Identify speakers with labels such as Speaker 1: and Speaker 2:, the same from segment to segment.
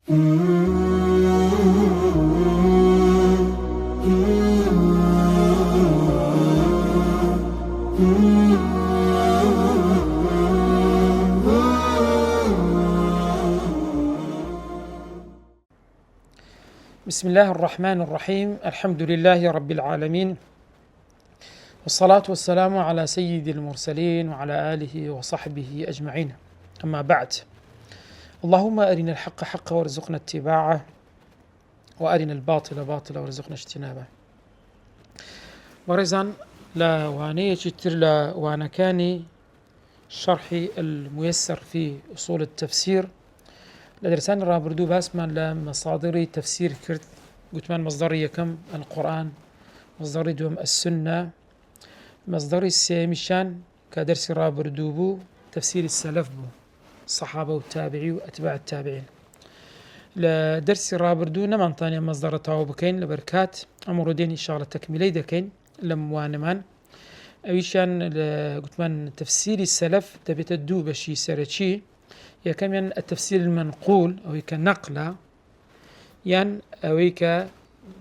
Speaker 1: بسم الله الرحمن الرحيم. الحمد لله رب العالمين، والصلاة والسلام على سيد المرسلين وعلى آله وصحبه أجمعين. أما بعد، اللهم أرنا الحق حقا وارزقنا اتباعه، وأرنا الباطل باطلا وارزقنا اجتنابه. ورزان لا وانية تر لا وانا كاني شرحي الميسر في أصول التفسير لدرسان رابردو باسمان لمصادر تفسير كرت. قلت من مصدري يكم القرآن، مصدري دوم السنة، مصدري السيمشان كدرس رابردو بو تفسير السلف بو الصحابة والتابعي وأتباع التابعين. لدرس رابردو نمان طاني مصدر تاوبكين لبركات أمرودين إن شاء الله تكملي دكين لموانمان أويشان قلت من تفسير السلف تبيت الدو بشي سرتشي يا كمان التفسير المنقول أو كنقلة ين أو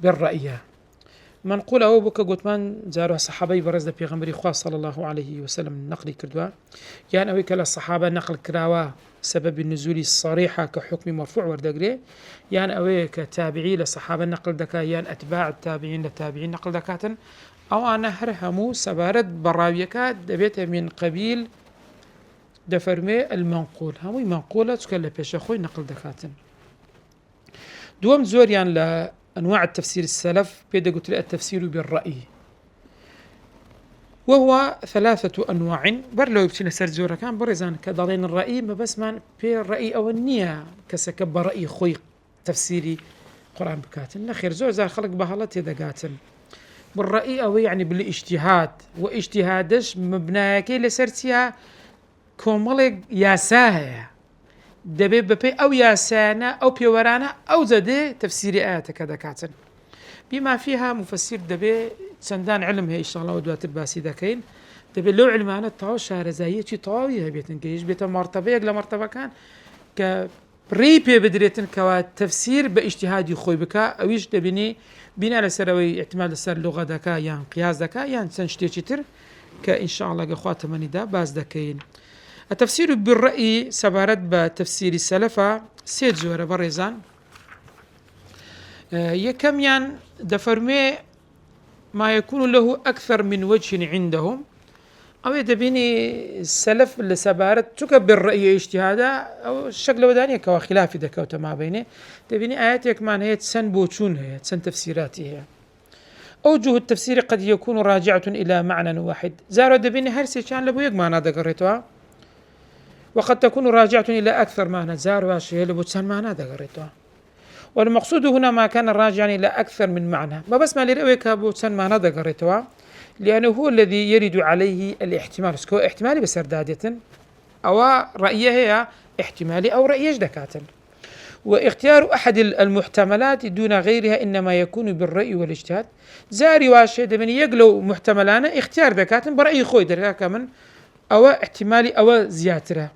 Speaker 1: بالرأية منقول أو بك قلت من زاروا صحابي برز بيغمبري خاص صلى الله عليه وسلم نقل كردوا يعني أو للصحابة نقل كراوا سبب النزول الصريحة كحكم مرفوع وردقري يعني أو كتابعي للصحابة نقل دكا يعني أتباع التابعين للتابعين نقل دكاتن أو أنا هرهمو سبارد براويكات دبيت من قبيل دفرمي المنقول هموي منقولة تكلم بيش أخوي نقل دكاتن. دوم زوريان لأنواع التفسير السلف بيدا قلت لي التفسير بالرأي، وهو 3 أنواع. برلو يبتنا سر زورا كان برزان كدالين الرأي ما بس من بي الرأي أو النية كسكب رأي خوي تفسيري قرآن بكاتن نخير زور زار خلق بهالات يدقاتن بالرأي أو يعني بالاجتهاد، واجتهادش مبناكي لسرتيها كومالك ياساها دبي ببي أو ياسانا أو بيورانا أو زده تفسير آيات كذا كاتن بما فيها مفسر دبي سندان علم هي إن شاء الله ودوات الباسي ذاكين دبي لو علمانة طاو شارزاية شي طاوية بيتن كيش بيت مرتبة يقل مرتبة كان كريبي بدريتن كوا تفسير باجتهاد يخوي بكا أويش دبيني بنا لسروي اعتماد لسر لغة دكا يعني قياس دكا يعني سنشتي شتر كإن شاء الله قخوات مني دا باز دكين. التفسير بالرأي سبارت بتفسير السلفة سيد زورة برزان يكم ين دفرمي ما يكون له أكثر من وجه عندهم أو يدبيني السلف اللي سبارت تكبر بالرأي اجتهادا أو الشكل ودانية كوا خلاف دكا وتما بينه دبيني آيات يكمان هي تسن بوتشون هي تسن تفسيراتها. أوجه التفسير قد يكون راجعة إلى معنى واحد زارو دبيني هرسي كان لبو يقمان هذا قريتها، وقد تكون راجعة إلى أكثر معنى زاروا شيء لبوتسان معنى هذا قريتها. والمقصود هنا ما كان راجعا إلى أكثر من معنى ما بس ما لرأيك بوتسان معنى هذا قريتها لأنه هو الذي يرد عليه الاحتمال سكو احتمالي بسردادة أو رأيه هي احتمالي أو رأي جدكاتن، واختيار أحد المحتملات دون غيرها إنما يكون بالرأي والاجتهاد. زاري واشد من يقلو محتملان اختيار دكاتن برأي خوي دركا من أو احتمالي أو زياتره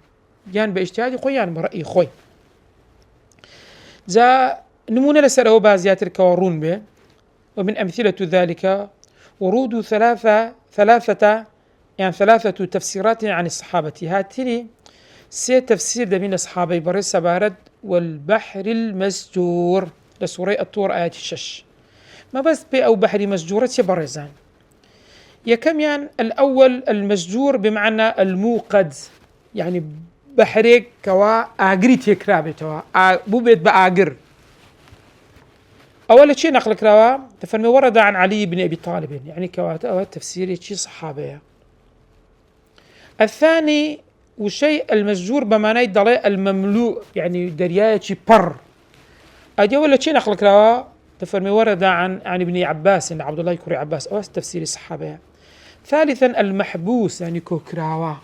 Speaker 1: يعني باجتهادي خوي يعني برأي خوي زا نمونة لسره بازيات الكورون به. ومن أمثلة ذلك ورود ثلاثة تفسيرات عن الصحابة. هاتني سي تفسير ده من أصحابي برس بارد والبحر المسجور لسورة الطور آيات الشش ما بس بي أو بحر مسجورة برزان يكم يعني الأول المسجور بمعنى الموقد يعني بحريك كوا آجريت يكرابتوا بوبيت بآجر. أول شيء نقل كراوا تفرمي ورد عن علي بن أبي طالب يعني كوا تفسير شيء صحابية. الثاني وشيء المسجور بمعنى الضلاء المملوء يعني درياية شيء بر. أدي أول شيء نقل كراوا تفرمي ورد عن ابن عباس عبد الله يكري عباس أو تفسير الصحابية. ثالثا المحبوس يعني كوكراوا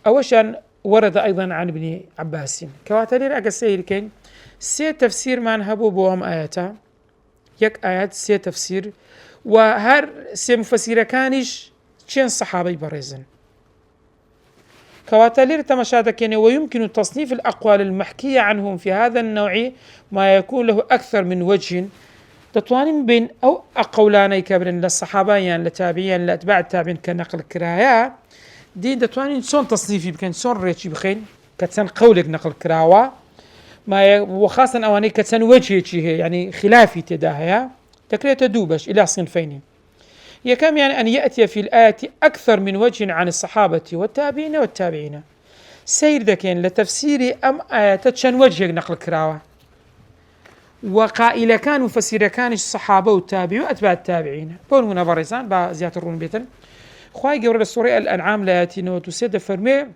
Speaker 1: أوشان ورد أيضا عن ابن عباس كواتلي رأك السير كين سي تفسير من هبو بوهم آياتا يك آيات سي تفسير وهر سي مفسير كانش چين صحابي برزن كواتلير تمشادك يعني. ويمكن تصنيف الأقوال المحكية عنهم في هذا النوع ما يكون له أكثر من وجه. دتوانين بين أو أقولاني كبرن للصحابة يعني لتابعين لأتباع التابعين كنقل كرايا دي دتوانين شون تصنيفي بكن شون ريتشي بخين كتسن قولك نقل كراوا ما وخاصة أواني كتسن وجهي يعني خلافي تداهيا تكريت تدوبش إلى صنفين. يكم يعني أن يأتي في الآية أكثر من وجه عن الصحابة والتابعين سير ذكين لتفسير أم آيات شن وجه نقل كراوا وقائل كان مفسر كان الصحابة والتابعين وأتباع التابعين بون هنا بريزان بزيادة الرون بيتن خواهي قبل السورة الأنعام لا يأتينا وتسيد فرمي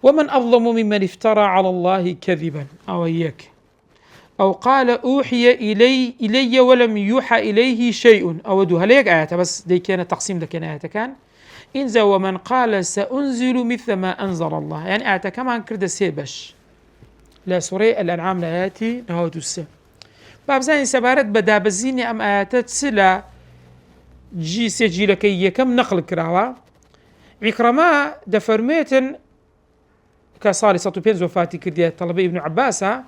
Speaker 1: ومن أظلم ممن افترى على الله كذبا أو إياك أو قال أوحي إلي ولم يوحى إليه شيء أو دو هليك آيات بس دي كان تقسيم لكن آيات كان إنزا ومن قال سأنزل مثل ما أنزل الله يعني آيات كمان كرد سيبش لا سورة الأنعام لا يأتي نهوت السي باب زين سبارت بدا بزيني أم آيات سلا جي سجي لكي يكم نقل كراوا عكرما دفرميتن كصالي سطو بينز وفاتي كردية طلبي ابن عباسة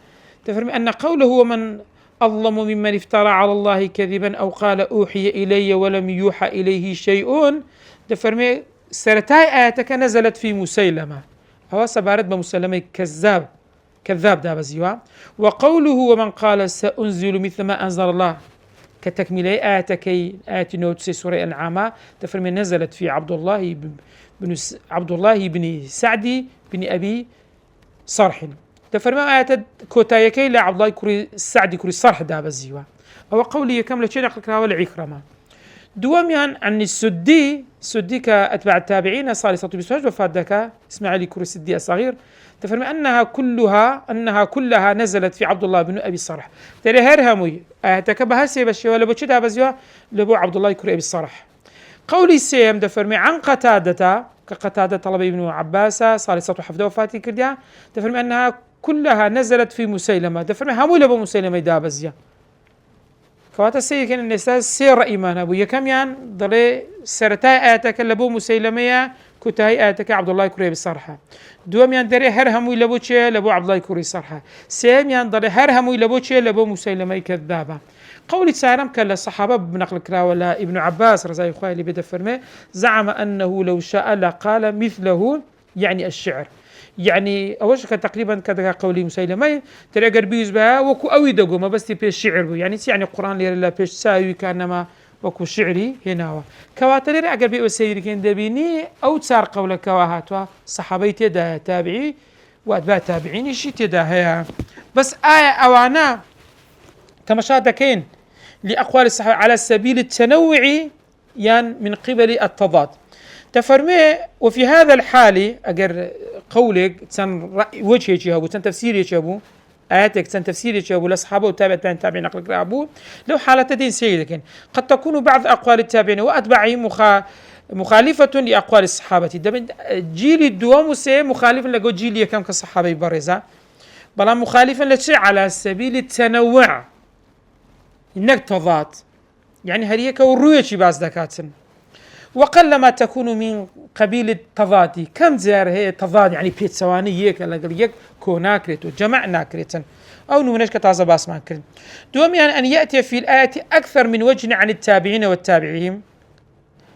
Speaker 1: تفرمي أن قوله ومن أظلم ممن افترى على الله كذبا أو قال أوحي إلي ولم يوحى إليه شيء تفرمي سرتاي آياتك نزلت في مسيلمة هو سبارت بمسلمة كذاب دا بزيوا وقوله ومن قال سأنزل مثل ما أنزل الله كتكملة آياتك آيات نوتسي سورة الأنعام تفرمي نزلت في عبد الله بن سعدي بن أبي صرح تفرمي آيات كوتايكي لا عبد الله كوري السعدي كوري الصرح دا بزيوا أو قولي كاملة شيء نقل كراوة العكرمة دواميان عن السدي كأتباع التابعين صالح صوت بسواج وفادك اسماعيل كوري السدي الصغير تفرمي أنها كلها نزلت في عبد الله بن أبي الصرح ترى هرهمي آياتك بهسي بشي ولا بتشدها بزيوا لبو عبد الله كوري أبي الصرح قولي السيم دفرمي عن قتادة كقتادة طلبي ابن عباس صالح صوت حفظه وفاتي كرديا تفرمي أنها كلها نزلت في مسيلمة تفرمي همو لبو مسيلمة دابزيا كواتا السيد كان الناس سير إيمان أبو يكم يعني ضلي سرتاي آتك لبو مسيلمية كتاي آتك عبد الله كوري بالصرحة دوم يعني دري هرهمو لبو تشي لبو عبد الله كوري صرحة سيم يعني ضلي هرهمو لبو تشي لبو مسيلمية كذابة قولي سارم كان الصحابة بنقل كرا ولا ابن عباس رضي الله عنه بدأ فرمي زعم أنه لو شاء لقال مثله يعني الشعر يعني أوش كان تقريبا كذا قولي مسيلمة ترى قربيز بها وكو أوي دقو ما بس تبيش شعر يعني القرآن اللي لا بيش ساوي كأنما وكو شعري هنا كواتلي رأى قربي وسيري كان دبيني أو تسار قول كواهاتوا صحابي تدا تابعي وأتباع تابعين شي تدا هي بس آية أوانا تمشادكين لأقوال الصحابة على سبيل التنوع يعني من قبل التضاد تفرمي وفي هذا الحال أجر قولك تن وجه يجابو تن تفسير يجابو آياتك تن تفسير يجابو لأصحابه وتابعين تابعين نقل قرابو لو حالة دين سيدك قد تكون بعض أقوال التابعين وأتباعهم مخالفة لأقوال الصحابة جيل الدوام مخالفا لقو جيل يكام كالصحابة بارزة بلا مخالفا لشيء على سبيل التنوع إنك تضاد يعني هريك والرؤية باز دكاتن وقلما تكون من قبيل التضاد كم زار هي تضاد يعني بيت سواني يك كوناكريت وجمع ناكريتن أو نمناش كتازة باسمان كريم دوم يعني أن يأتي في الآية أكثر من وجه عن التابعين والتابعين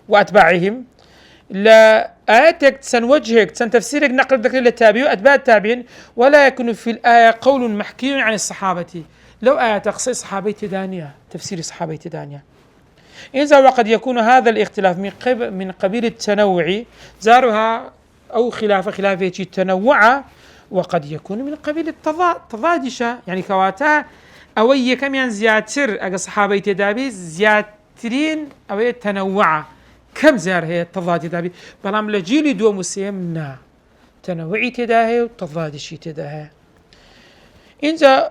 Speaker 1: وأتباعهم لا آياتك تسن وجهك تسن تفسيرك نقل ذكر للتابعين وأتباع التابعين ولا يكون في الآية قول محكي عن الصحابة لو آية تخصيص صحابي تدانية تفسير صحابي تدانية إذا وقد يكون هذا الاختلاف من قبيل التنوع زارها أو خلاف التنوع وقد يكون من قبيل التضادشة يعني كواتا أوي كم يعني زياتر أجا صحابي تدابي زياترين أو تنوع كم زار هي التضاد تدابي بلام لجيل دو مسيمنا تنوعي تداهي وتضادشي تداهي إذا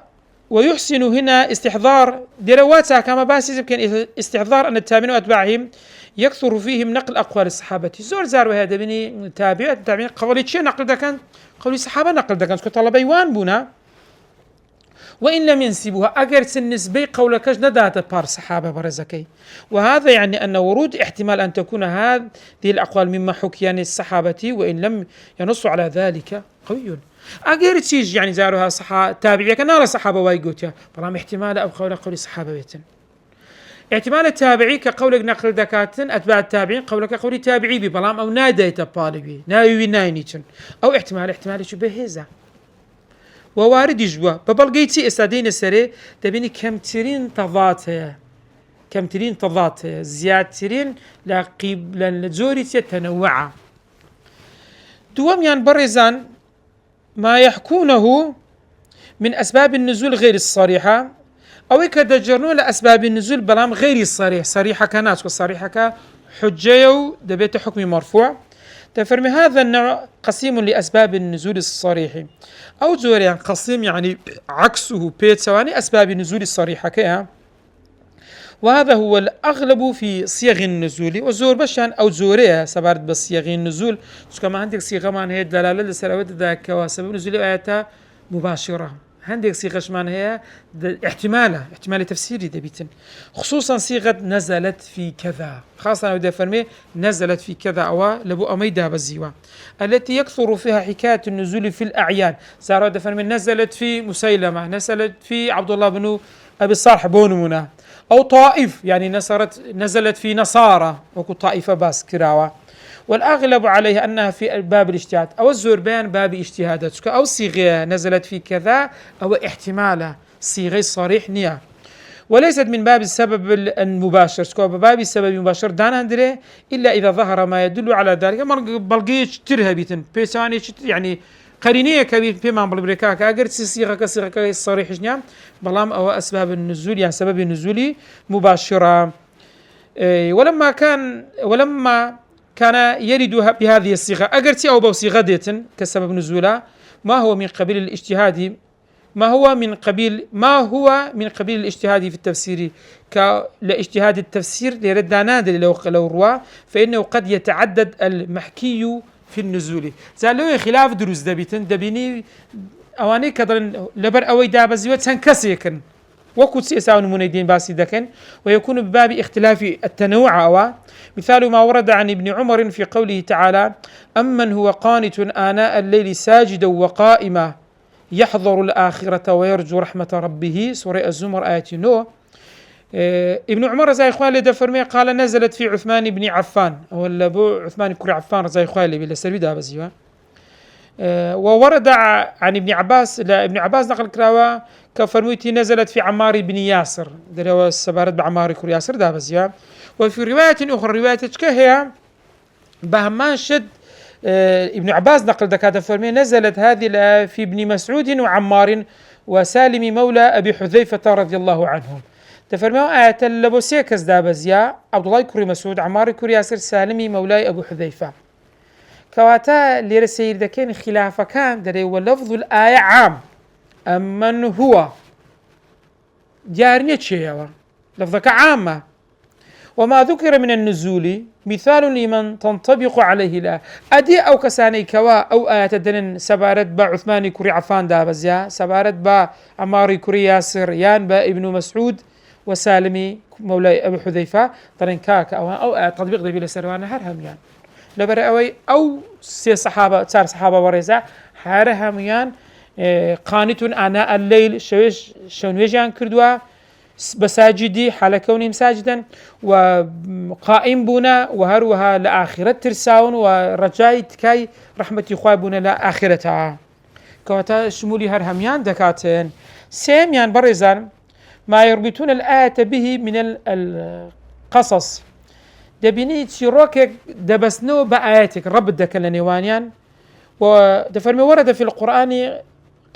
Speaker 1: ويحسن هنا استحضار درواتها كما باسي يمكن استحضار أن التابعين وأتباعهم يكثر فيهم نقل أقوال الصحابة زور زار وهذا بني تابعين قولي شيء نقل ده كان قولي صحابة نقل ده كان طلبة يوان بونا وإن لم ينسبوها أجر النسبي قولكش ندات بار صحابة برزكي. وهذا يعني أن ورود احتمال أن تكون هذه الأقوال مما حكي عن الصحابة وإن لم ينصوا على ذلك قوي. أجر تيج يعني زارها صحابة تابعية كنا صحابة وايقوتها بلام احتمال أو قول صحابة بيتن. احتمال التابعي كقولك نقل دكاتن أتباع التابعين قولك قولي تابعي ببلام أو نادي تبالبي ناوي ناينيتن أو احتمال شبه هذا. ووارد جوا ببلغيتي استادين السري تبيني كمترين تضات زيادترين لقيب لنزوريتي تنوعة دوام يعني برزان ما يحكونه من أسباب النزول غير الصريحة أو كدجرنوا لأسباب النزول بلام غير الصريح صريحة كناس وصريحة كحجية دبيت حكم مرفوع تفرمي هذا النوع قسيم لأسباب النزول الصريح أو زوري يعني قسيم يعني عكسه بيت سواني أسباب النزول الصريحة كيها. وهذا هو الأغلب في صيغ النزول وزور بشان أو زوريها سبارت بس صيغ النزول كما عندك صيغة مان هي دلالة لسلوات ذاك وسبب نزول آياتها مباشرة عندك صيغة شمان هي احتمال تفسيري دبيتن خصوصا صيغة نزلت في كذا خاصة أنا بدي أفرمي نزلت في كذا أو لبو أميدا بزيوا التي يكثر فيها حكاية النزول في الأعيان صار بدي أفرمي نزلت في مسيلمة نزلت في عبد الله بن أبي الصالح بونمنا أو طائف يعني نزلت في نصارى وكو طائفة باس كراوة والأغلب عليها أنها في باب الاجتهاد أو الزور بيان باب اجتهادات أو صيغة نزلت في كذا أو احتمال صيغة صريح نية وليست من باب السبب المباشر باب السبب المباشر دان هندري إلا إذا ظهر ما يدل على ذلك بلقيش ترهبيتن بيساني يعني قرينية كبير بما بالبركاك أجر صيغة صريح نعم بلام أو أسباب النزول يعني سبب النزول مباشرة. ولما كان يرد بهذه الصيغة أجرتي أو بصيغة ديتن كسبب نزولها ما هو من قبيل الاجتهاد ما هو من قبيل الاجتهاد في التفسير كالاجتهاد التفسير لرد نادر لو رواه فإنه قد يتعدد المحكي في النزول زالوا خلاف دروس دبيني أواني كدر لبر أوي دابزيوت سنكسيكن وكل سيساون منيدين باسي دكن ويكون بباب اختلاف التنوع أو مثال ما ورد عن ابن عمر في قوله تعالى أمن هو قانت آناء الليل ساجدا وقائما يحضر الآخرة ويرجو رحمة ربه سورة الزمر آية نو. ابن عمر زي إخواني دفرمي قال نزلت في عثمان بن عفان أو أبو عثمان كري عفان زي إخواني بلا سلبي دابزيوه. وورد عن ابن عباس نقل كراوة كفرميتي نزلت في عمار بن ياسر دروا السبارت بعمار كري ياسر دابزيوه. وفي رواية أخرى رواية هي بهمان شد ابن عباس نقل دكاتة فرمي نزلت هذه الآية في ابن مسعود وعمار وسالم مولى أبي حذيفة رضي الله عنهم تفرموا آية اللبوسيكس دابزيا عبد الله كري مسعود عمار كري ياسر سالمي مولاي أبو حذيفة كواتا ليرسير دكين خلافة كان دري ولفظ الآية عام أمن هو جارنية شيئا لفظك عامة وما ذكر من النزول مثال لمن تنطبق عليه لا أدي أو كساني كوا أو آيات الدنن سبارت با عثماني كري عفان دابزيا سبارت با عماري كري ياسر يان با ابن مسعود وسالمي مولاي أبو حذيفة طرين كاك أو آيات تطبيق دي بلا سروانا هرهم يان لبرأوي أو صار صحابة ورزا هرهم يان قانت آناء الليل شونويجان كردوا بساجدي حال كونهم ساجدا وقائم بنا وهروها لآخرة ترساون ورجاء تكاي رحمة خوابنا لآخرتها كواتا شمولي هرهميان دكاتين سيميان برزان ما يربطون الآية به من القصص دبيني تشيروك دبسنو بآياتك رب دكالنيوانيان ودفرمي ورد في القرآن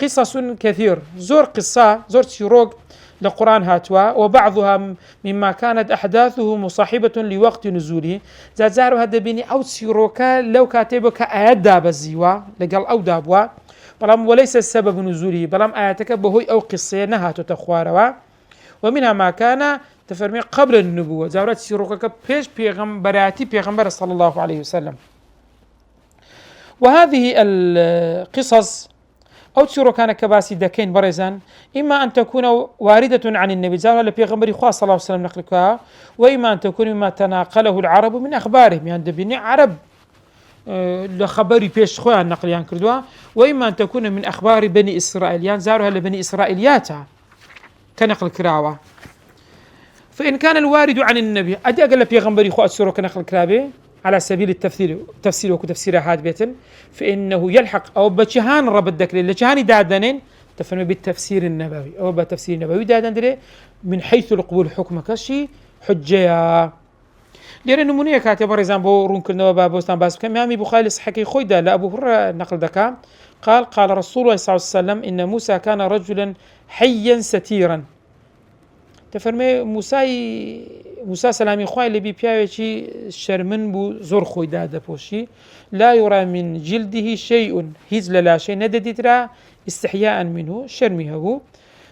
Speaker 1: قصص كثير زور قصة زور تشيروك للقرآن هاتوا وبعضها مما كانت أحداثه مصاحبة لوقت نزوله زارو هذا بيني أو سيروكا لو كاتبك آيات دابزيوا لقال أو دابوا بلام وليس السبب نزوله بلام آياتك بهوي أو قصة نهاتو تخواروا ومنها ما كان تفرمي قبل النبوة زارات سيروكا بيش بيغمبراتي بيغمبر صلى الله عليه وسلم. وهذه القصص أو تسيرو كان كباسي دكين برزان إما أن تكون واردة عن النبي زال ولا بيغمبري خواه صلى الله عليه وسلم نقلكها، وإما أن تكون مما تناقله العرب من أخبارهم، يعني دبيني عرب لخبري بيش خواه النقل يعني كردوا، وإما أن تكون من أخبار بني إسرائيل يعني زارها لبني إسرائيلياتها كنقل كراوة. فإن كان الوارد عن النبي أدي أقل بيغمبري خواه تسيرو كنقل كرابي على سبيل التفسير وكتفسير هاد بيتن، فإنه يلحق أو بشهان رب الدكري لشهاني دادنين تفهم بالتفسير النبوي أو بالتفسير النبوي دادن من حيث القبول حكم كشي حجة. لأن نمونية كاتب رزان بورون كلنا بابوستان باس كم يامي بخاري صحكي خويدا لأبو هريرة نقل دكا قال رسول الله صلى الله عليه وسلم إن موسى كان رجلا حيا ستيرا. تفرمي موسى سلامي خواه اللي بيبياوشي شرمن بو زور خويدا دبوشي لا يرى من جلده شيء هزل لا شيء نددترا استحياء منه شرمه.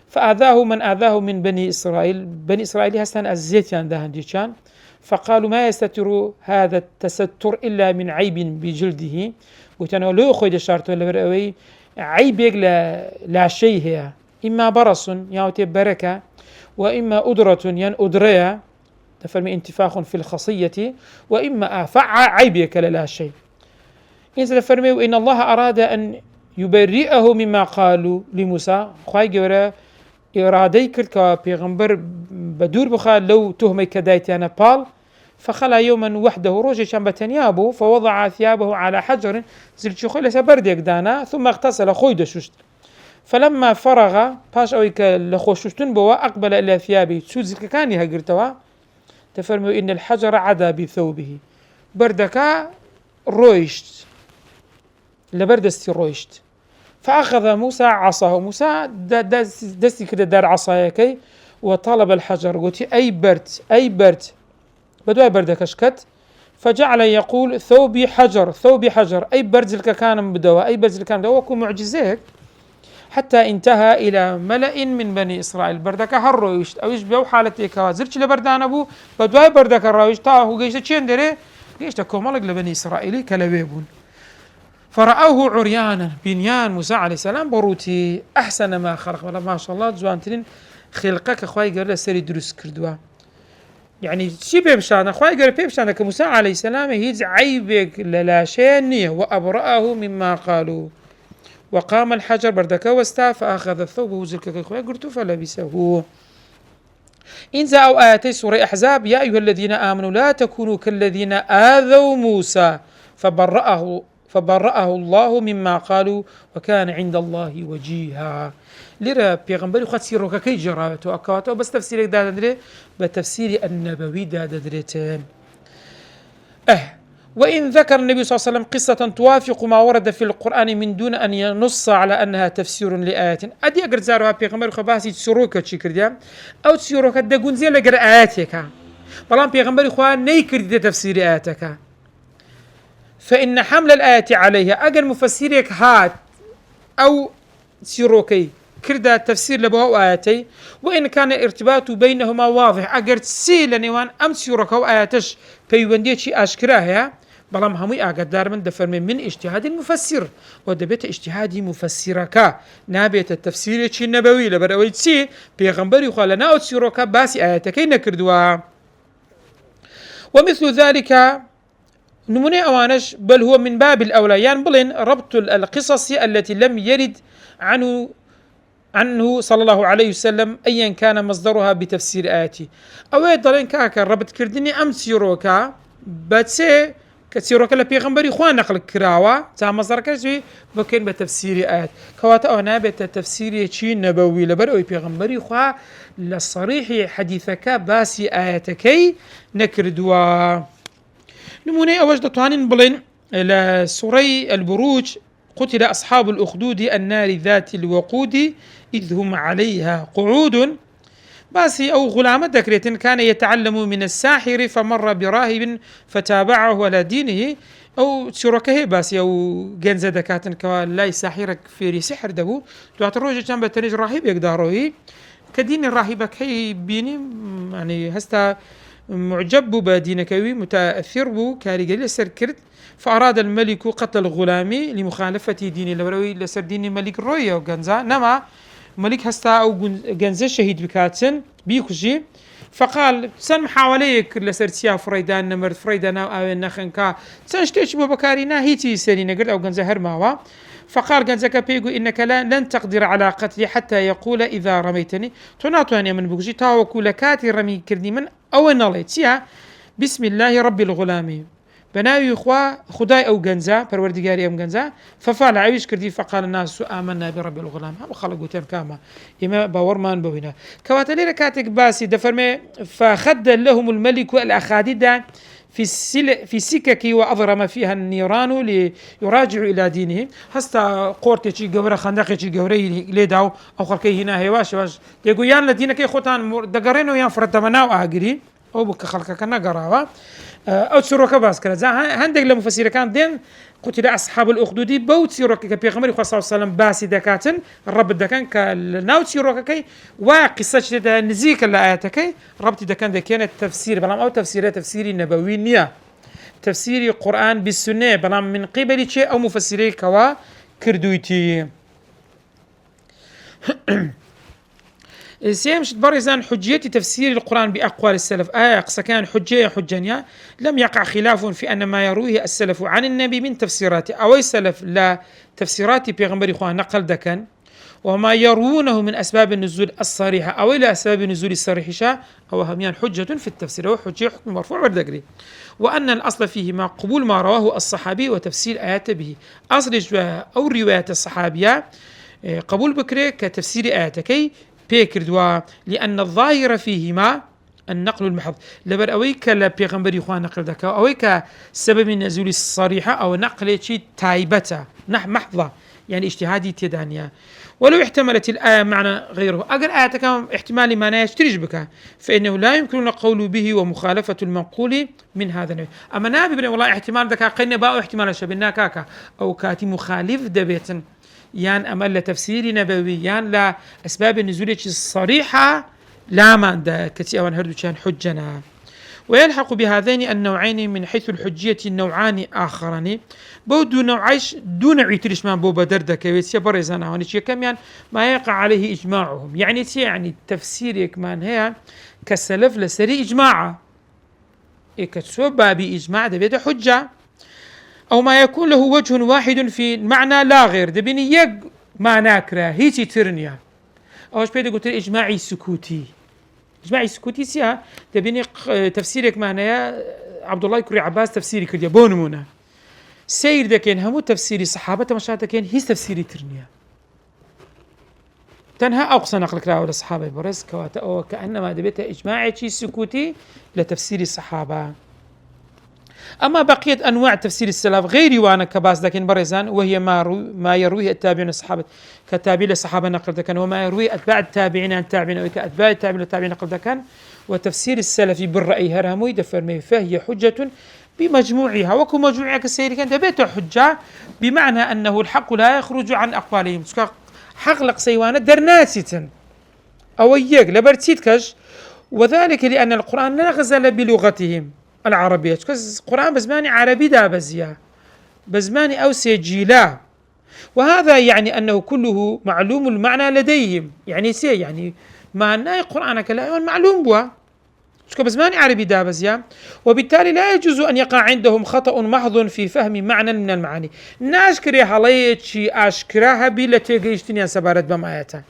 Speaker 1: فآذاه من آذاه من بني إسرائيل هستان الزيت عندها ديشان، فقالوا ما يستتر هذا التستر إلا من عيب بجلده، وتنو لو خويد شارتو لبرأوي عيب لا شيء هي إما برص يعطي بركة، وإما أدرة ين أدرية تفرمي انتفاخ في الخصية، وإما آفع عيبك لا شيء. إنسان تفرمي وإن الله أراد أن يبرئه مما قالوا لموسى خواهي جورا إرادي كرد كبيغمبر بدور بخا لو تهمي كدايتي أنا بال، فخلى يوما وحده روجي شان بتنيابه فوضع ثيابه على حجر زلت خوي لسا بردك دانا ثم اغتسل خوي دشوشت، فلما فرغ باش أويك لخوشوشتن بوا أقبل إلى ثيابه تسوزك كاني هقرتوا تفرموا إن الحجر عدا بثوبه بردكا رويشت لبردستي رويشت. فأخذ موسى عصاه، موسى دستي كده دار عصايكي وطلب الحجر قلت أي برد بدو بردك أشكت، فجعل يقول ثوبي حجر أي برد لك كان بدوا أي برد لك كان بدوا وكو معجزيك، حتى انتهى إلى ملأ من بني إسرائيل بردك هالرويشت أو يشبهوا حالتي كوازرش لبردان أبو بدو بردك الرويشت تاهو قيشت چين دري قيشت كومالك لبني إسرائيلي كلبيبون، فرأوه عريانا بنيان موسى عليه السلام بروتي أحسن ما خلق، والله ما شاء الله جوانتين خلقك أخوي قال سري دروس كردوا يعني شي بيمشان أخوي قال بيمشان كموسى عليه السلام هيز عيبك لا شيء وأبرأه مما قالوا. وقام الحجر بردك واستا فأخذ الثوب وزلك أخوي قلت فلبسه. إن أو آياتي سورة أحزاب يا أيها الذين آمنوا لا تكونوا كالذين آذوا موسى فبرأه الله مما قالوا وكان عند الله وجيها. لرا بيغمبري خد سيروكا كي جراته أكاته بس تفسيرك دا دري بتفسير النبوي دا دريتين. وإن ذكر النبي صلى الله عليه وسلم قصة توافق ما ورد في القرآن من دون أن ينص على أنها تفسير لآيات أدي أقر زارها بيغمبري خباسي تسروكا تشكر ديا أو تسروكا دقون زي لقر آياتك بلان بيغمبري خواه نيكر دي تفسير آياتك، فإن حمل الآية عليها أجل مفسرك هات أو سيروكي كردا تفسير لبوا آياتي، وإن كان الارتباط بينهما واضح أجر تسيل نيوان أم سيروكو آياتش بيونديتشي أشكراها بلام همي أقدار من دفر من اجتهاد المفسر ودبيت اجتهادي مفسرك نابيت التفسير النبوي لبروي تسي بيغمبري خالنا أو سيروكا باسي آياتكي نكردوا. ومثل ذلك نموني أوانش بل هو من باب الأولى يعني بلين ربط القصص التي لم يرد عنه صلى الله عليه وسلم أيا كان مصدرها بتفسير آياتي أو يدلين كاكا ربط كردني أم سيروكا باتسي كسيروكا لبيغمبري خوان نقل كراوة تا مصدر كرسوي بكين بتفسير آيات كواتا أونا بتفسير شي نبوي لبرأوي بيغمبري خوا للصريح حديثك باسي آياتكي نكردوا. نموني أوجد طوانين بلين إلى سوري البروج قتل أصحاب الأخدود النار ذات الوقود إذ هم عليها قعود. باسي أو غلام ذكرت كان يتعلم من الساحر فمر براهب فتابعه على دينه أو سوركه باسي أو جنز دكات كلا ساحرك في سحر دبو دوات الروج جنب تنج راهب يقدروه كدين الراهبك هي بيني يعني هستا معجب بدينكوي متأثر بو كاريجري لسر كرد فأراد الملك قتل الغلام لمخالفة دينه لبروي لسر دين ملك رويا وجنزا نما ملك هستا أو جنزا شهيد بكاتن بيكوجي فقال سن محاوليك لسرتيا فريدان نمر فريدان أو نخنكا سنشتيش ببكارينا هيتي سرينا قرد أو جنزا هرماوا فقال جنزا بيقو إنك لن تقدر على قتلي حتى يقول إذا رميتني تناطوني من بوجي تاوكو لكاتي رمي كردي من أو ناليتيا بسم الله رب الغلام بناوي إخوة خداي أو جنزا پروردگاري أم جنزا ففعل عيش كردي فقال الناس آمنا برب الغلام هم خلقوا كاما إما باورمان بوينا كواتلي ركاتك باسي دفرمي فخد لهم الملك الأخاديد في سكك وأضرم فيها النيران ليراجعوا إلى دينهم هستا قورتي جورا خندقي جوري ليداو أو خلقي هنا هواش يقول يان لدينك يخوتان دقرينو يان فردمناو أجري أو بك خلقك نقراوا أو تسرك باس كذا هندق لمفسير كان دين قتل أصحاب الأخدود بوت سيرك كبيغمبر صلى الله عليه وسلم باسي دكاتن الرب دكان كالناوت سيرك كي وقصة نزيك الآيات كي ربط دكان دكان التفسير بلام أو تفسيري نبوي نية تفسير القرآن بالسنة بلام من قبل شيء أو مفسري كوا كردويتي سيمش برزان حجية تفسير القرآن بأقوال السلف أقصى كان حجية لم يقع خلاف في أن ما يرويه السلف عن النبي من تفسيراته أو السلف لا تفسيرات بيغمبر إخوان نقل دكان وما يروونه من أسباب النزول الصريحة أو إلى أسباب النزول الصريحة أو هميان حجة في التفسير أو حجية حكم مرفوع والدقري وأن الأصل فيه ما قبول ما رواه الصحابي وتفسير آيات به أصل أو رواية الصحابية قبول بكري كتفسير آياتكي بيكردوا لأن الظاهر فيهما النقل المحض لبر أويك لبيغمبر إخوان نقل ذكا أويك سبب النزول الصريحة أو نقل شيء تايبته محضة يعني اجتهادي تدانيا ولو احتملت الآية معنى غيره أجر آية كم احتمال معناه يشترج بك فإنه لا يمكن القول به ومخالفة المنقول من هذا النوع أما نابي بن والله احتمال ذكا قلنا باو احتمال شبنا كاكا أو كاتي مخالف دبيتن يان أمل تفسير نبوي يان لا أسباب النزول الصريحة لا ما عند كتي أو هردو كان حجنا ويلحق بهذين النوعين من حيث الحجية النوعان آخران بودو نوعيش دون عيتريش ما بو بدردك ويتسيا برزانا ونشي كم ما يقع عليه إجماعهم يعني تفسير كمان هي كسلف لسري إجماعا كتسو بابي إجماع ده حجة أو ما يكون له وجه واحد في المعنى لا غير دبيني يق ما ناكره هيتي ترنيا أوش بيدي قلت إجماعي سكوتي إجماعي سكوتي سيا دبيني تفسيرك معناه عبد الله كري عباس تفسيري كرديا بونمونا سير دكين همو تفسيري صحابة مشاتكين هي تفسيري ترنيا تنها أقصى نقلك لا ولا صحابة برز كواتا أو كأنما دبيتها إجماعي سكوتي لتفسير الصحابة أما بقية أنواع تفسير السلف غير وانا كباس لكن برزان وهي ما يرويه التابعين الصحابة كتابعين الصحابة نقل ذكان وما يرويه أتباع التابعين عن التابعين أو كأتباع التابعين والتابعين نقل ذكان وتفسير السلف بالرأي هرموي دفرمي فهي حجة بمجموعها وكو مجموعها كالسير كانت بيته حجة بمعنى أنه الحق لا يخرج عن أقوالهم حقلق سيوانا درناسيتا أو ييق لبرتيتكش وذلك لأن القرآن لا غزل بلغتهم العربية القرآن بزماني عربي دا بزيا بزماني أو سجيلا وهذا يعني أنه كله معلوم المعنى لديهم يعني معنى القرآن كلا معلوم بوا بزماني عربي دا بزيا وبالتالي لا يجوز أن يقع عندهم خطأ محض في فهم معنى من المعاني ناشكري حليت شي أشكراها بلا تيجيشتني سبارت بمآياته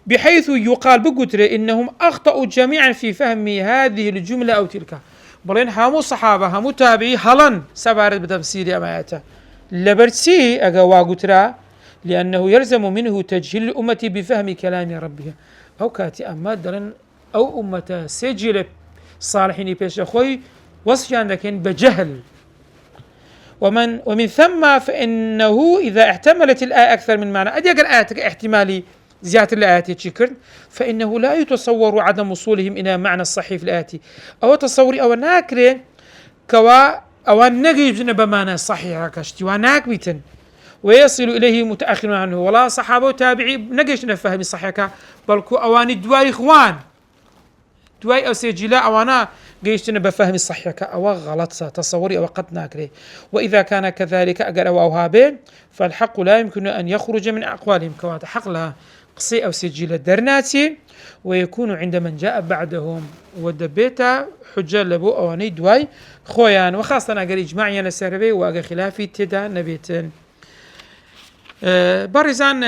Speaker 1: بحيث يقال بقتر إنهم أخطأوا جميعا في فهم هذه الجملة أو تلك بلين همو صحابة همو تابعي هلن سبارت بتفسير أماياته لبرتسي أقوا قترا لأنه يلزم منه تجهيل الأمة بفهم كلام ربها أو كاتي أما دلن أو أمة سجل صالحين بيش أخوي وصفيان لكن بجهل ومن ثم فإنه إذا احتملت الآية أكثر من معنى أدي أقل آياتك احتمالي زيادة الآيات يتشكر فإنه لا يتصور عدم وصولهم إلى معنى الصحيح في الآيات أو تصوري أو ناكرين كوا أو نجيب بمعنى الصحيح كشتي وناك بيتن ويصل إليه متأخر عنه ولا صحابة وتابعي نجيش نفهم الصحيح بل كو أوان دواي إخوان دواي أو سجلاء أوانا قيشتنا بفهم الصحيح أو غلط تصوري أو قد ناكره. وإذا كان كذلك أجر أو أوهابه فالحق لا يمكن أن يخرج من أقوالهم كوات حق لها قصي أو سجل الدرناتي، ويكون عند من جاء بعدهم ودبيتا حجة لبو أواني دواي خويان، وخاصة أجر إجماعي لسربي وأجر خلافي تدا نبيتن. بارزان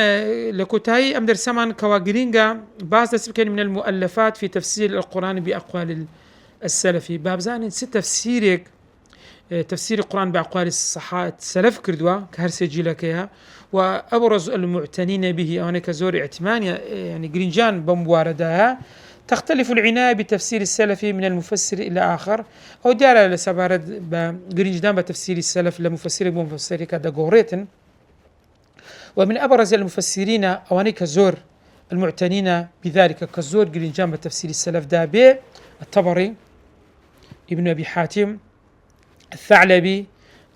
Speaker 1: لكوتاي أمدر سمان كواجرينجا بعض تسبكين من المؤلفات في تفسير القرآن بأقوال السلفي. بابزان ست تفسيرك تفسير القرآن بأقوال الصحابة السلف كردوا كهرسجي لكيها، وأبرز المعتنين به أو كزور اعتمان يعني جرينجان بمواردها. تختلف العناية بتفسير السلفي من المفسر إلى آخر، أو دار لسبارد بجرينجان بتفسير السلف لمفسر بمفسر كذا جوريتن. ومن أبرز المفسرين أو كزور المعتنين بذلك كزور جرينجان بتفسير السلف دابي الطبري، ابن أبي حاتم، الثعلبي،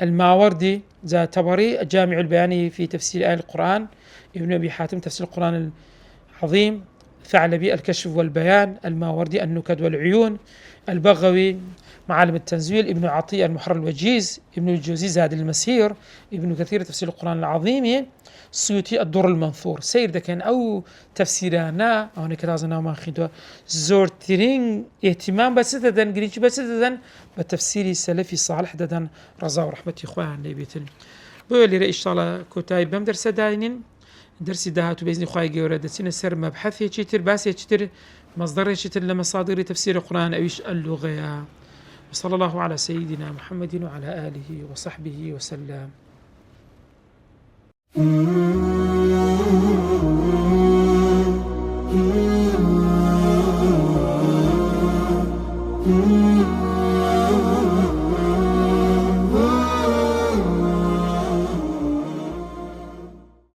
Speaker 1: الماوردي ذا طبري الجامع البياني في تفسير آية القرآن، ابن أبي حاتم تفسير القرآن العظيم، الثعلبي الكشف والبيان، الماوردي النكت والعيون، البغوي معالم التنزيل، ابن عطية المحرر الوجيز، ابن الجوزي زاد المسير، ابن كثير تفسير القرآن العظيم، السيوطي الدر المنثور. سير ده كان أو تفسيرانا أو نكرازنا ما خدوا زورترين اهتمام بسددن قريش بسددن بتفسير السلفي صالح ددن رضا ورحمة إخوان لبيتن. بولي رأي إن شاء الله كتاي بم درس داينين درس دهاتو بإذن إخوائي جورا دسين سر مبحث يشتر باس يشتر مصدر يشتر لمصادر تفسير القرآن أويش اللغة. وصلى الله على سيدنا محمد وعلى آله وصحبه وسلم.